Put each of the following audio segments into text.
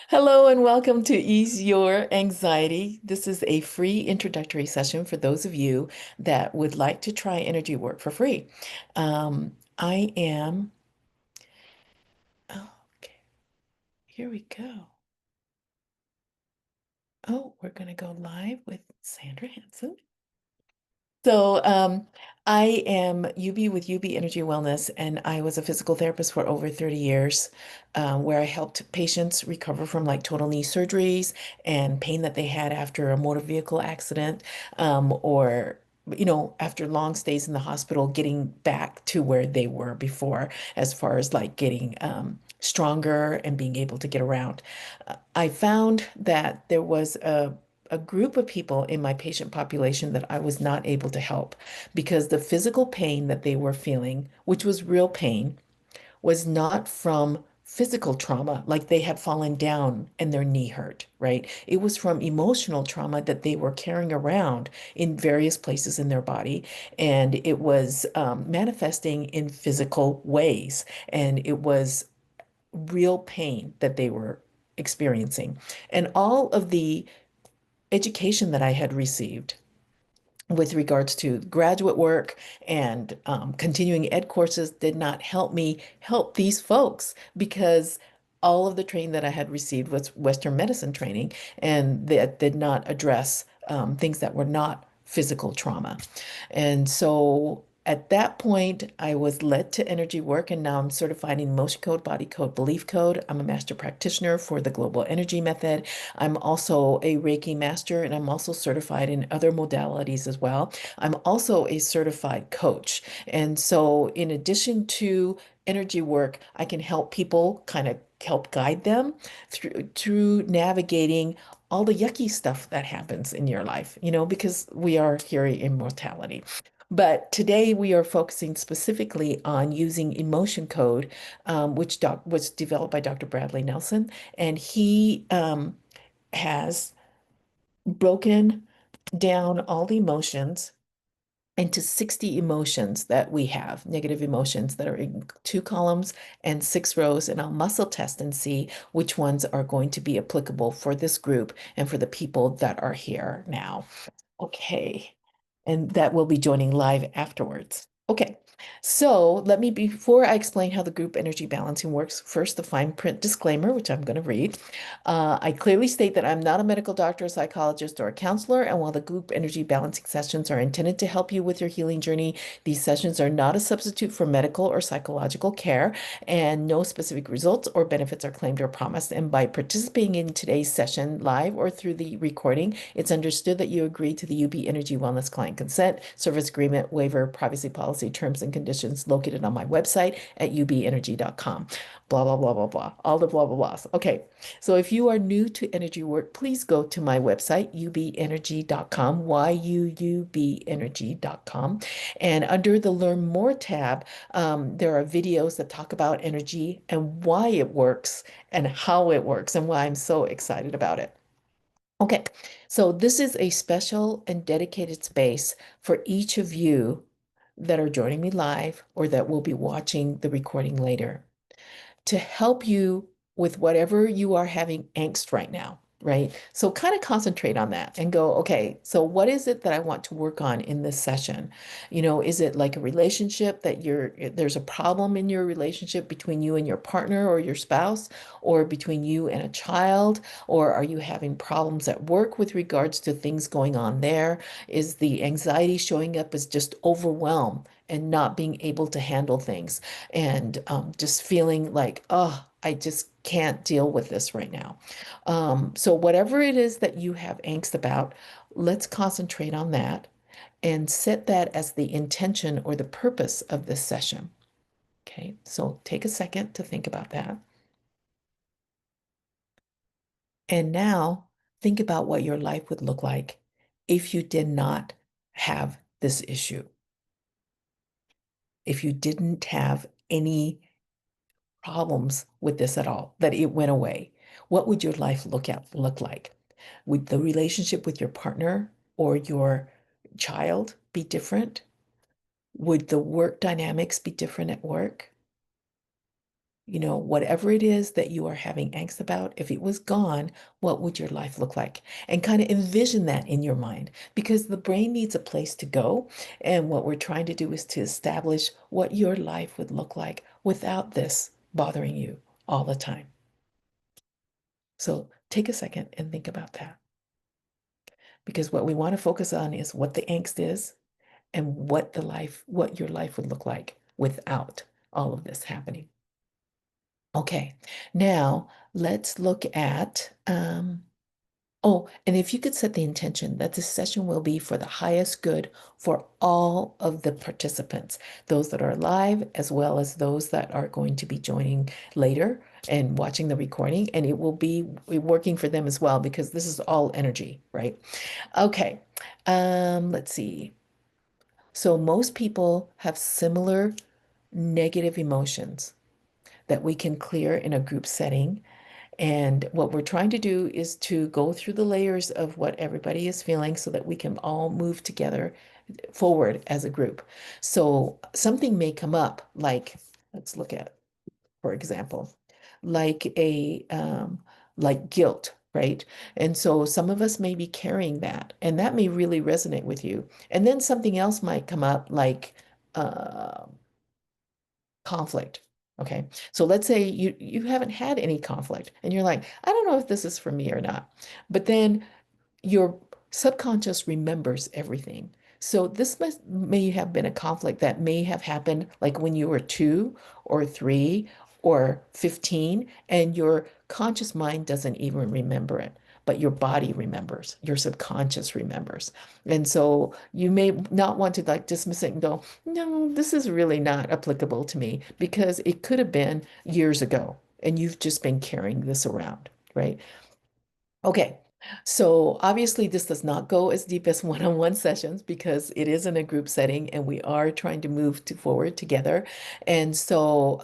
Hello and welcome to Ease Your Anxiety. This is a free introductory session for those of you that would like to try energy work for free. I am, oh, okay, here we go. Oh, we're going to go live with Sandra Hansen. So, I am UB with UB Energy Wellness, and I was a physical therapist for over 30 years, where I helped patients recover from like total knee surgeries and pain that they had after a motor vehicle accident, or after long stays in the hospital, getting back to where they were before, as far as like getting stronger and being able to get around. I found that there was a group of people in my patient population that I was not able to help because the physical pain that they were feeling, which was real pain, was not from physical trauma, like they had fallen down and their knee hurt, right? It was from emotional trauma that they were carrying around in various places in their body. And it was manifesting in physical ways. And it was real pain that they were experiencing. And all of the education that I had received with regards to graduate work and continuing ed courses did not help me help these folks because all of the training that I had received was Western medicine training, and that did not address things that were not physical trauma. And so at that point, I was led to energy work, and now I'm certified in emotion code, body code, belief code. I'm a master practitioner for the global energy method. I'm also a Reiki master, and I'm also certified in other modalities as well. I'm also a certified coach. And so, in addition to energy work, I can help people kind of help guide them through navigating all the yucky stuff that happens in your life, because we are here in mortality. But today we are focusing specifically on using emotion code, which was developed by Dr. Bradley Nelson, and he has broken down all the emotions into 60 emotions that we have, negative emotions that are in 2 columns and 6 rows, and I'll muscle test and see which ones are going to be applicable for this group and for the people that are here now. Okay. And that will be joining live afterwards. Okay. So before I explain how the group energy balancing works, first the fine print disclaimer, which I'm going to read. I clearly state that I'm not a medical doctor, a psychologist, or a counselor. And while the group energy balancing sessions are intended to help you with your healing journey, these sessions are not a substitute for medical or psychological care, and no specific results or benefits are claimed or promised. And by participating in today's session live or through the recording, it's understood that you agree to the UB Energy Wellness Client Consent Service Agreement Waiver Privacy Policy Terms and Conditions located on my website at ubenergy.com. Blah, blah, blah, blah, blah. All the blah, blah, blahs. Okay. So if you are new to energy work, please go to my website, ubenergy.com, yuubenergy.com. And under the Learn More tab, there are videos that talk about energy and why it works and how it works and why I'm so excited about it. Okay, so this is a special and dedicated space for each of you that are joining me live or that will be watching the recording later to help you with whatever you are having angst right now, right? So kind of concentrate on that and go, okay, so what is it that I want to work on in this session? Is it like a relationship that there's a problem in your relationship between you and your partner or your spouse, or between you and a child? Or are you having problems at work with regards to things going on there? Is the anxiety showing up as just overwhelm and not being able to handle things, and just feeling like, oh, I just can't deal with this right now. So whatever it is that you have angst about, let's concentrate on that and set that as the intention or the purpose of this session. Okay, so take a second to think about that. And now think about what your life would look like if you did not have this issue, if you didn't have any problems with this at all, that it went away. What would your life look like? Would the relationship with your partner or your child be different? Would the work dynamics be different at work? Whatever it is that you are having angst about, if it was gone, what would your life look like? And kind of envision that in your mind because the brain needs a place to go. And what we're trying to do is to establish what your life would look like without this bothering you all the time. So take a second and think about that because what we want to focus on is what the angst is and what your life would look like without all of this happening. Okay, now let's look at, oh, and if you could set the intention that this session will be for the highest good for all of the participants, those that are live, as well as those that are going to be joining later and watching the recording, and it will be working for them as well because this is all energy, right? Okay, let's see. So most people have similar negative emotions that we can clear in a group setting. And what we're trying to do is to go through the layers of what everybody is feeling so that we can all move together forward as a group. So something may come up like, let's look at, for example, like like guilt, right? And so some of us may be carrying that, and that may really resonate with you. And then something else might come up like uh, conflict. Okay. So let's say you haven't had any conflict and you're like, I don't know if this is for me or not. But then your subconscious remembers everything. So this may have been a conflict that may have happened like when you were 2 or 3 or 15, and your conscious mind doesn't even remember it, but your body remembers, your subconscious remembers. And so you may not want to like dismiss it and go, no, this is really not applicable to me because it could have been years ago and you've just been carrying this around, right? Okay, so obviously this does not go as deep as one-on-one sessions because it is in a group setting and we are trying to move forward together. And so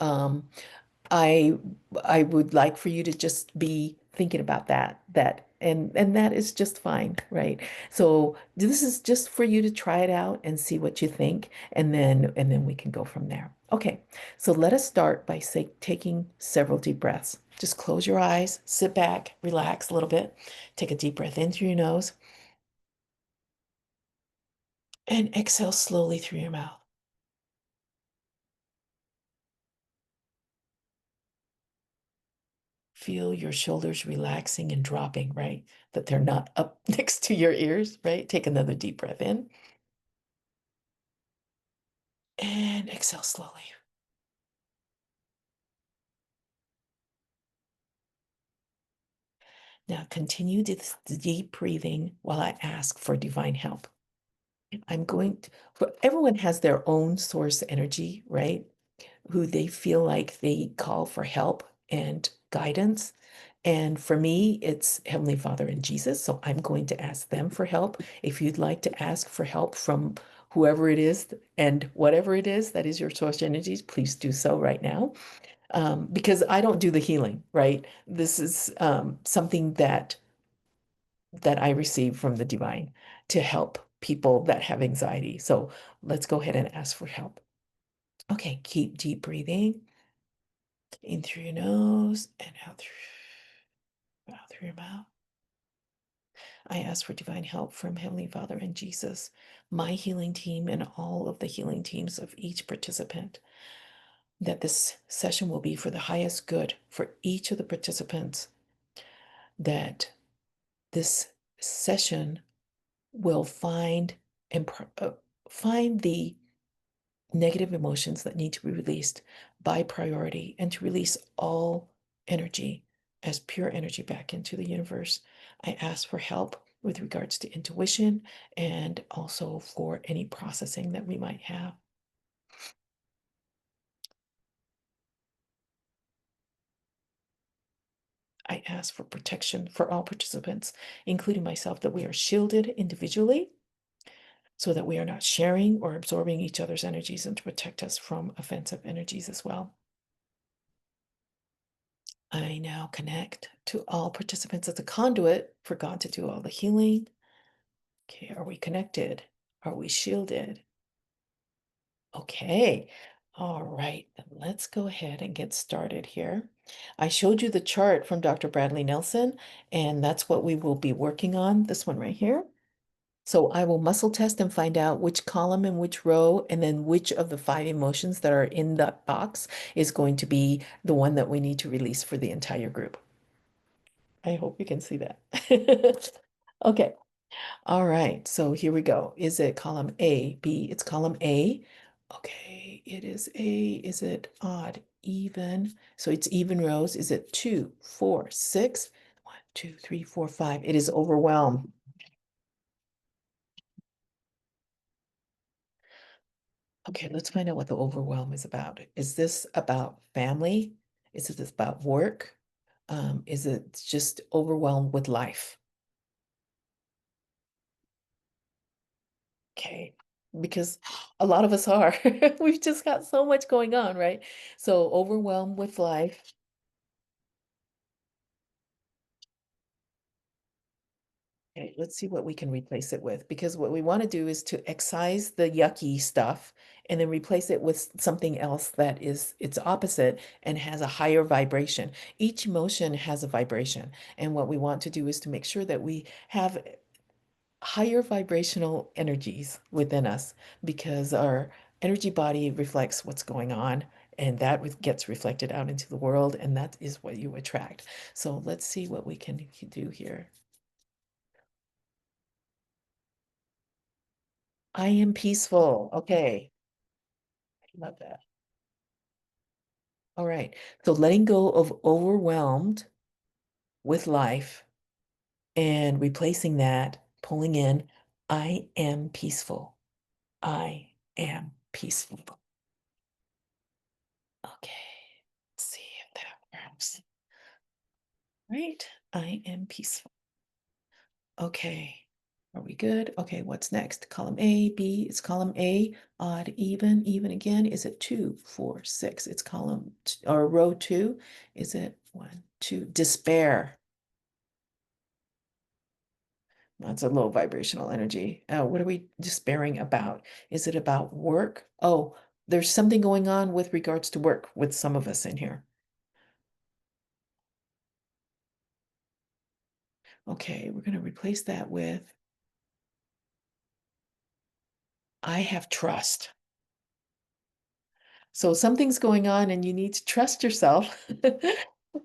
I I would like for you to just be thinking about and that is just fine, right? So this is just for you to try it out and see what you think, and then we can go from there. Okay, so let us start by taking several deep breaths. Just close your eyes, sit back, relax a little bit, take a deep breath in through your nose, and exhale slowly through your mouth. Feel your shoulders relaxing and dropping, right? That they're not up next to your ears, right? Take another deep breath in and exhale slowly. Now continue this deep breathing while I ask for divine help. Everyone has their own source energy, right? Who they feel like they call for help and guidance. And for me, it's Heavenly Father and Jesus. So I'm going to ask them for help. If you'd like to ask for help from whoever it is and whatever it is that is your source energies, please do so right now. Because I don't do the healing, right? This is something that I receive from the divine to help people that have anxiety. So let's go ahead and ask for help. Okay, keep deep breathing in through your nose and out through your mouth. I ask for divine help from Heavenly Father and Jesus, my healing team, and all of the healing teams of each participant, that this session will be for the highest good for each of the participants, that this session will and find the negative emotions that need to be released by priority and to release all energy as pure energy back into the universe. I ask for help with regards to intuition and also for any processing that we might have. I ask for protection for all participants, including myself, that we are shielded individually so that we are not sharing or absorbing each other's energies and to protect us from offensive energies as well. I now connect to all participants as a conduit for God to do all the healing. Okay, are we connected? Are we shielded? Okay. All right, then let's go ahead and get started here. I showed you the chart from Dr. Bradley Nelson, and that's what we will be working on, this one right here. So I will muscle test and find out which column and which row, and then which of the five emotions that are in that box is going to be the one that we need to release for the entire group. I hope you can see that. Okay. All right, so here we go. Is it column A, B? It's column A. Okay, it is A. Is it odd, even? So it's even rows. Is it 2, 4, 6? 1, 2, 3, 4, 5. It is overwhelm. Okay, let's find out what the overwhelm is about. Is this about family? Is it about work? Is it just overwhelmed with life? Okay, because a lot of us are. We've just got so much going on, right? So overwhelmed with life. Okay, let's see what we can replace it with, because what we want to do is to excise the yucky stuff and then replace it with something else that is its opposite and has a higher vibration. Each emotion has a vibration, and what we want to do is to make sure that we have higher vibrational energies within us, because our energy body reflects what's going on, and that gets reflected out into the world, and that is what you attract. So let's see what we can do here. I am peaceful. Okay, I love that. All right. So letting go of overwhelmed with life and replacing that, pulling in, I am peaceful. I am peaceful. Okay. Let's see if that works. Right? I am peaceful. Okay. Are we good? Okay, what's next? Column A, B, it's column A, odd, even again. Is it 2, 4, 6? It's or row 2. Is it 1, 2? Despair. That's a low vibrational energy. What are we despairing about? Is it about work? Oh, there's something going on with regards to work with some of us in here. Okay, we're going to replace that with I have trust. So something's going on and you need to trust yourself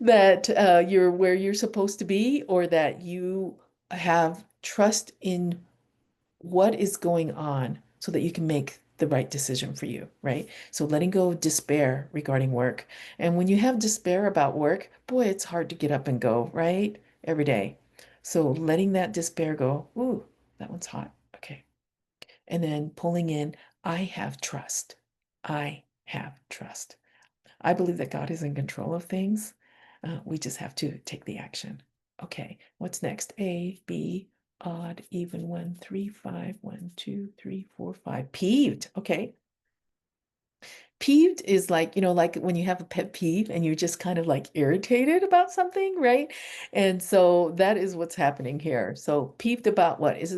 that you're where you're supposed to be, or that you have trust in what is going on so that you can make the right decision for you, right? So letting go of despair regarding work. And when you have despair about work, boy, it's hard to get up and go, right? Every day. So letting that despair go, ooh, that one's hot. Okay. And then pulling in, I have trust. I have trust. I believe that God is in control of things. We just have to take the action. Okay, what's next? A, B, odd, even, 1, 3, 5, 1, 2, 3, 4, 5. Peeved. Okay. Peeved is like, like when you have a pet peeve and you're just kind of like irritated about something, right? And so that is what's happening here. So peeved about what? Is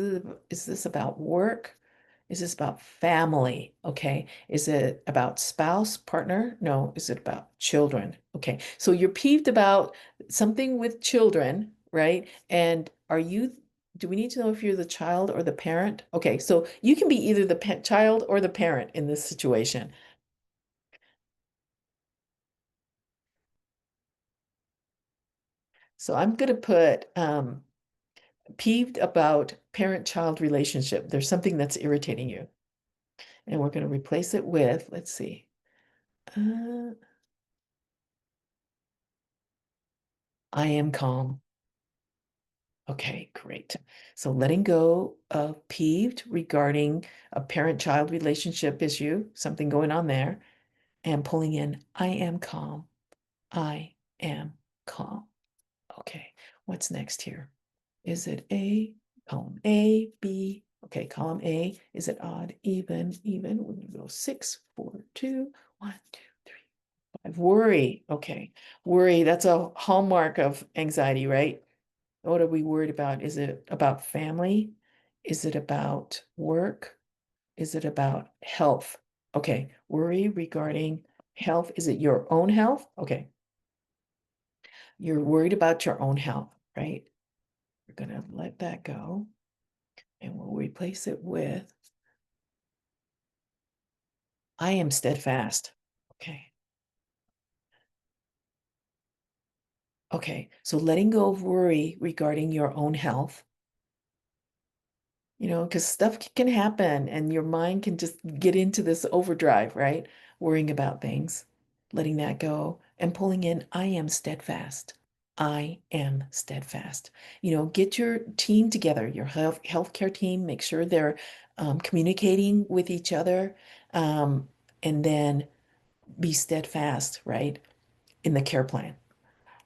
this about work? Is this about family? Okay. Is it about spouse, partner? No. Is it about children? Okay. So you're peeved about something with children, right? And do we need to know if you're the child or the parent? Okay. So you can be either the child or the parent in this situation. So I'm going to put peeved about parent-child relationship. There's something that's irritating you. And we're going to replace it with, let's see. Uh, I am calm. Okay, great. So letting go of peeved regarding a parent-child relationship issue, something going on there, and pulling in, I am calm. I am calm. Okay, what's next here? Is it A, column A, B? Okay, column A, is it odd, even? We're gonna go 6, 4, 2, 1, 2, 3, 5. Worry. Okay, worry, that's a hallmark of anxiety, right? What are we worried about? Is it about family? Is it about work? Is it about health? Okay. Worry regarding health. Is it your own health? Okay. You're worried about your own health, right? We're going to let that go and we'll replace it with I am steadfast. Okay. Okay. So letting go of worry regarding your own health, because stuff can happen and your mind can just get into this overdrive, right? Worrying about things, letting that go and pulling in, I am steadfast. I am steadfast. Get your team together, your healthcare team, make sure they're communicating with each other, and then be steadfast, right, in the care plan,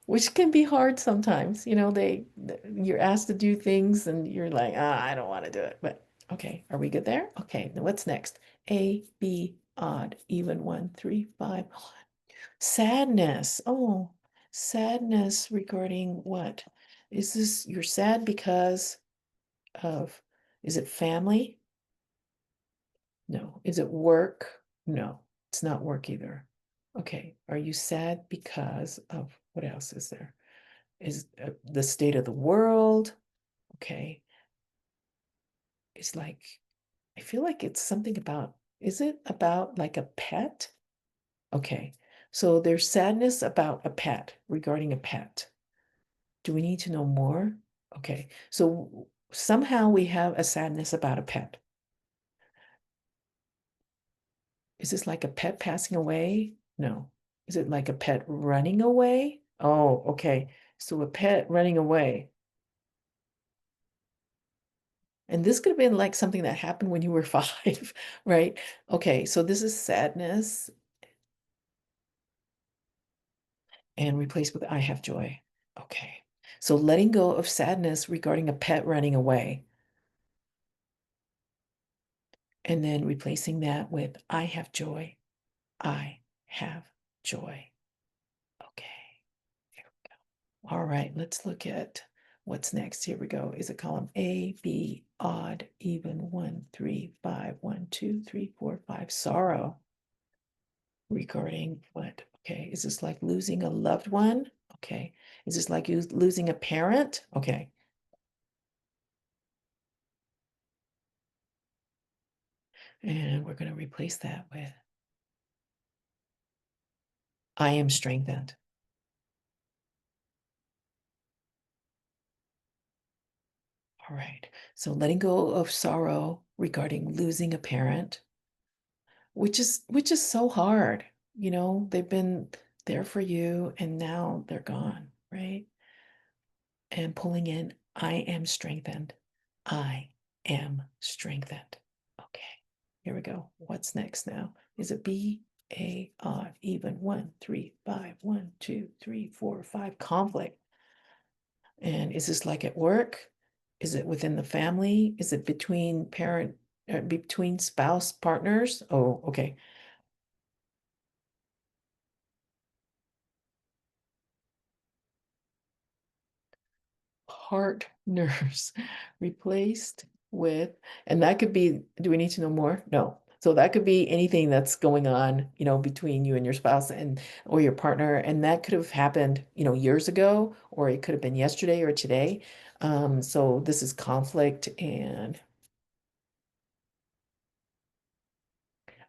which can be hard sometimes. You're asked to do things and you're like, I don't want to do it. But okay, are we good there? Okay, now what's next? A, B, odd, even, one, three, five. Sadness. Oh, sadness regarding what? Is this you're sad because of, is it family? No. Is it work? No, it's not work either. Okay, are you sad because of what else is there? Is the state of the world? Okay. It's like, I feel like it's something about, is it about like a pet? Okay. So there's sadness about a pet, regarding a pet. Do we need to know more? Okay. So somehow we have a sadness about a pet. Is this like a pet passing away? No. Is it like a pet running away? Oh, okay. So a pet running away. And this could have been like something that happened when you were 5, right? Okay, so this is sadness and replaced with I have joy. Okay. So letting go of sadness regarding a pet running away and then replacing that with I have joy. I have joy. Okay. All right, let's look at what's next. Here we go. Is it column A, B, odd, even, 1, 3, 5, 1, 2, 3, 4, 5, sorrow. Regarding what? Okay. Is this like losing a loved one? Okay. Is this like you losing a parent? Okay. And we're going to replace that with I am strengthened. All right. So letting go of sorrow regarding losing a parent, which is so hard. They've been there for you and now they're gone, right? And pulling in, I am strengthened. I am strengthened. Okay, here we go. What's next now? Is it B, A, odd, even, 1, 3, 5, 1, 2, 3, 4, 5, conflict? And is this like at work? Is it within the family? Is it between spouse partners? Oh, okay. Partners replaced with, and that could be, do we need to know more? No. So that could be anything that's going on, between you and your spouse and or your partner. And that could have happened, years ago, or it could have been yesterday or today. So this is conflict and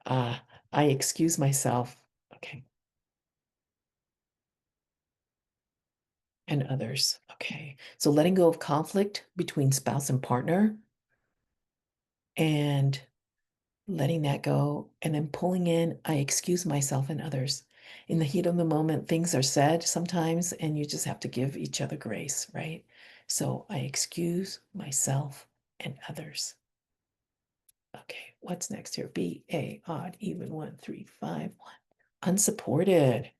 uh I excuse myself. Okay. And others. Okay. So letting go of conflict between spouse and partner and letting that go and then pulling in, I excuse myself and others. In the heat of the moment, things are said sometimes, and you just have to give each other grace, right? So I excuse myself and others. Okay, what's next here? B, A, odd, even, 1, 3, 5, 1. Unsupported.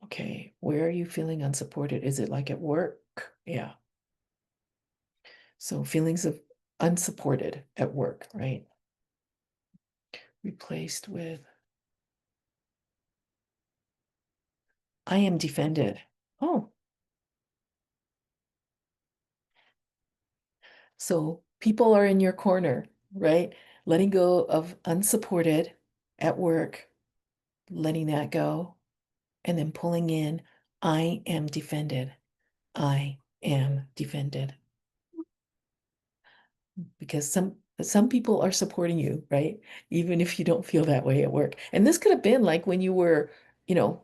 Okay, where are you feeling unsupported? Is it like at work? Yeah. So feelings of unsupported at work, right? Replaced with I am defended. Oh, so people are in your corner, right? letting go of unsupported at work, letting that go, and then pulling in, I am defended. I am defended. Because some people are supporting you, right? Even if you don't feel that way at work. And this could have been like when you were,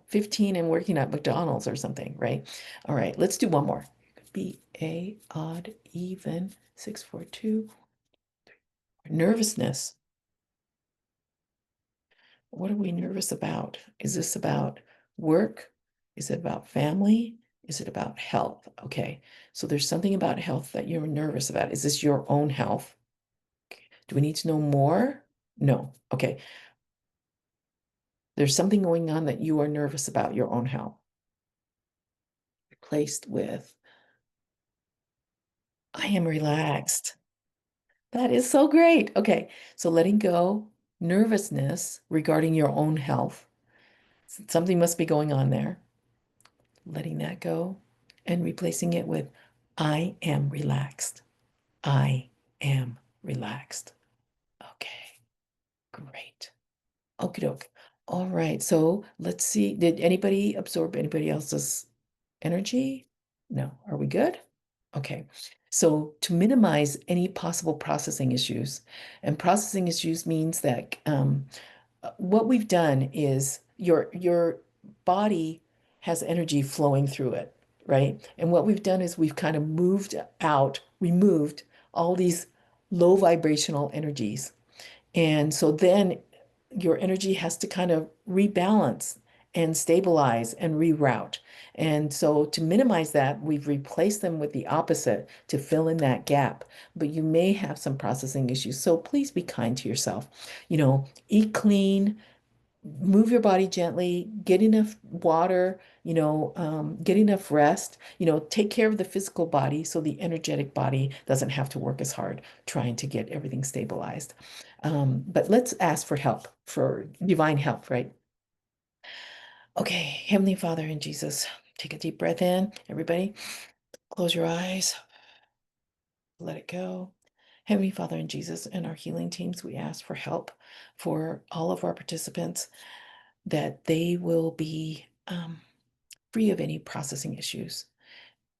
15 and working at McDonald's or something, right? All right, let's do one more. Be a odd even 642. Nervousness. What are we nervous about? Is this about work? Is it about family? Is it about health? Okay, so there's something about health that you're nervous about. Is this your own health? Do we need to know more? No. Okay. There's something going on that you are nervous about your own health. Replaced with, I am relaxed. That is so great. Okay. So letting go nervousness regarding your own health. Something must be going on there. Letting that go and replacing it with, I am relaxed. I am relaxed. Okay. Great. Okie doke. All right. So let's see. Did anybody absorb anybody else's energy? No. Are we good? Okay. So to minimize any possible processing issues, and processing issues means that what we've done is your body has energy flowing through it, right? And what we've done is we've kind of removed all these low vibrational energies. And so then your energy has to kind of rebalance and stabilize and reroute. And so to minimize that, we've replaced them with the opposite to fill in that gap. But you may have some processing issues. So please be kind to yourself. Eat clean, move your body gently, get enough water, get enough rest, take care of the physical body so the energetic body doesn't have to work as hard trying to get everything stabilized. But let's ask for help, for divine help, right? Okay, Heavenly Father in Jesus, take a deep breath in. Everybody, close your eyes, let it go. Heavenly Father in Jesus and our healing teams, we ask for help for all of our participants that they will be free of any processing issues.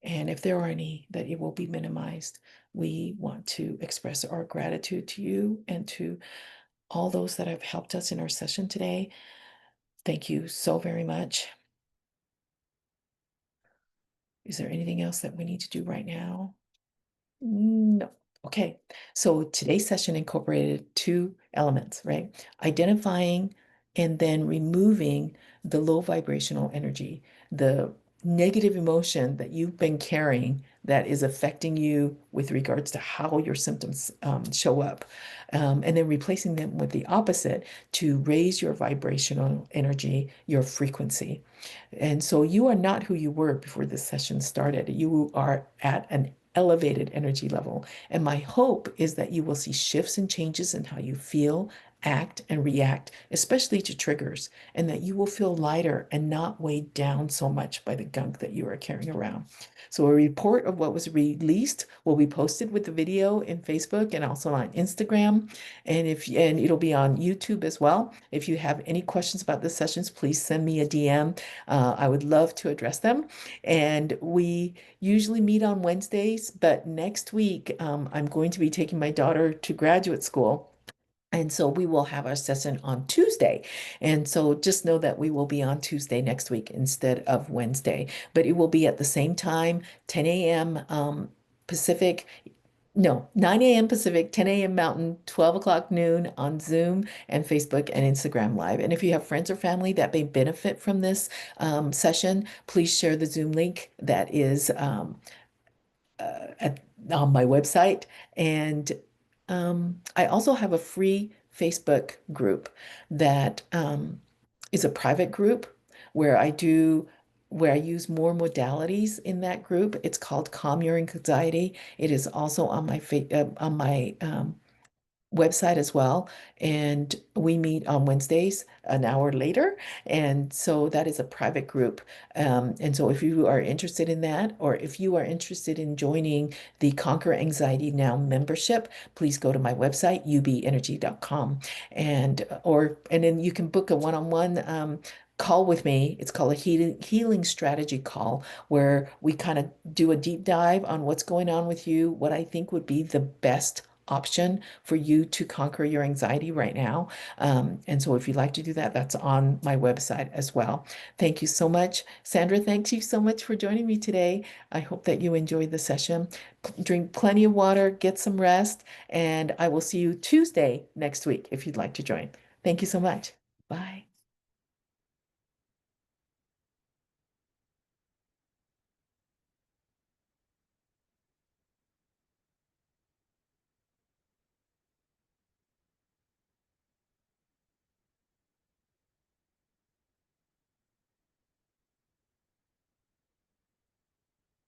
And if there are any, that it will be minimized. We want to express our gratitude to you and to all those that have helped us in our session today. Thank you so very much. Is there anything else that we need to do right now? No. Okay. So today's session incorporated two elements, right? Identifying and then removing the low vibrational energy, the negative emotion that you've been carrying that is affecting you with regards to how your symptoms show up, and then replacing them with the opposite to raise your vibrational energy, your frequency. And so you are not who you were before this session started. You are at an elevated energy level. And my hope is that you will see shifts and changes in how you feel, act, and react, especially to triggers, and that you will feel lighter and not weighed down so much by the gunk that you are carrying around. So a report of what was released will be posted with the video in Facebook and also on Instagram. And it'll be on YouTube as well. If you have any questions about the sessions, please send me a DM. I would love to address them. And we usually meet on Wednesdays, but next week I'm going to be taking my daughter to graduate school. And so we will have our session on Tuesday. And so just know that we will be on Tuesday next week instead of Wednesday, but it will be at the same time, 10 a.m. Pacific. No, 9 a.m. Pacific, 10 a.m. Mountain, 12 o'clock noon on Zoom and Facebook and Instagram Live. And if you have friends or family that may benefit from this session, please share the Zoom link that is on my website. And I also have a free Facebook group that is a private group where where I use more modalities in that group. It's called Calm Your Anxiety. It is also on my website as well. And we meet on Wednesdays an hour later. And so that is a private group. And so if you are interested in that, or if you are interested in joining the Conquer Anxiety Now membership, please go to my website, ubenergy.com. And then you can book a one-on-one call with me. It's called a healing strategy call, where we kind of do a deep dive on what's going on with you, what I think would be the best option for you to conquer your anxiety right now. And so if you'd like to do that, that's on my website as well. Thank you so much. Sandra, thank you so much for joining me today. I hope that you enjoyed the session. Drink plenty of water, get some rest, and I will see you Tuesday next week if you'd like to join. Thank you so much. Bye.